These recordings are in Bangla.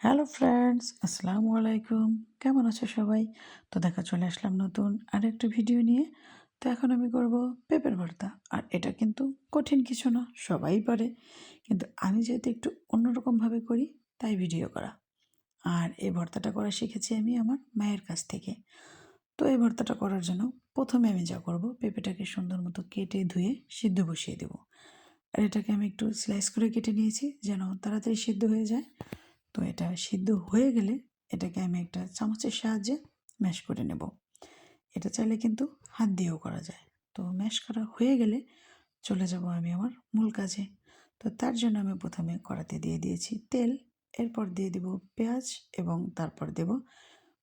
হ্যালো ফ্রেন্ডস, আসসালামু আলাইকুম। কেমন আছো সবাই? তো দেখো চলে আসলাম নতুন আরেকটা ভিডিও নিয়ে। তো এখন আমি করব পেঁপের ভর্তা। আর এটা কিন্তু কঠিন কিছু না, সবাই পারে। কিন্তু আমি যেহেতু একটু অন্যরকমভাবে করি, তাই ভিডিও করা। আর এই ভর্তাটা করা শিখেছি আমি আমার মায়ের কাছ থেকে। তো এই ভর্তাটা করার জন্য প্রথমে আমি যা করব, পেঁপেটাকে সুন্দর মতো কেটে ধুয়ে সিদ্ধ বসিয়ে দেব। আর এটাকে আমি একটু স্লাইস করে কেটে নিয়েছি যেন তাড়াতাড়ি সিদ্ধ হয়ে যায়। তো এটা সিদ্ধ হয়ে গেলে এটাকে আমি একটা চামচের সাহায্যে ম্যাশ করে নেব। এটা চাইলে কিন্তু হাত দিয়েও করা যায়। তো ম্যাশ করা হয়ে গেলে চলে যাব আমি আমার মূল কাজে। তো তার জন্য আমি প্রথমে কড়াতে দিয়ে দিয়েছি তেল, এরপর দিয়ে দেব পেঁয়াজ এবং তারপর দেব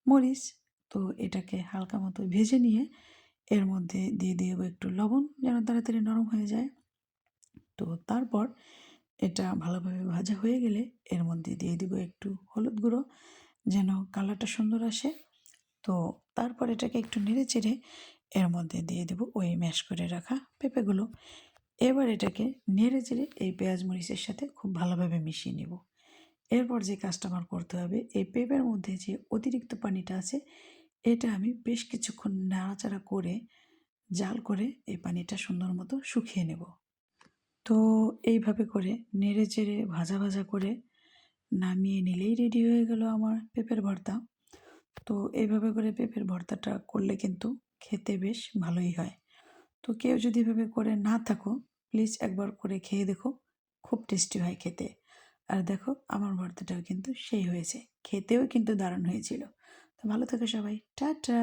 মরিচ। তো এটাকে হালকা মতো ভেজে নিয়ে এর মধ্যে দিয়ে দেব একটু লবণ যেন তাড়াতাড়ি নরম হয়ে যায়। তো তারপর এটা ভালোভাবে ভাজা হয়ে গেলে এর মধ্যে দিয়ে দিব একটু হলুদ গুঁড়ো যেন কালারটা সুন্দর আসে। তো তারপর এটাকে একটু নেড়ে চেড়ে এর মধ্যে দিয়ে দেব ওই ম্যাশ করে রাখা পেঁপেগুলো। এবার এটাকে নেড়ে চেড়ে এই পেঁয়াজ মরিচের সাথে খুব ভালোভাবে মিশিয়ে নেব। এরপর যে কাজটা আমার করতে হবে, এই পেঁপের মধ্যে যে অতিরিক্ত পানিটা আছে এটা আমি বেশ কিছুক্ষণ নাড়াচাড়া করে জাল করে এই পানিটা সুন্দর মতো শুকিয়ে নেব। তো এইভাবে করে নেড়ে চেড়ে ভাজা ভাজা করে নামিয়ে নিলেই রেডি হয়ে গেল আমার পেঁপের ভর্তা। তো এইভাবে করে পেঁপের ভর্তাটা করলে কিন্তু খেতে বেশ ভালোই হয়। তো কেউ যদি এভাবে করে না থাকো, প্লিজ একবার করে খেয়ে দেখো, খুব টেস্টি হয় খেতে। আর দেখো আমার ভর্তাটাও কিন্তু সেই হয়েছে, খেতেও কিন্তু দারুণ হয়েছিল। তো ভালো থেকো সবাই, টাটা।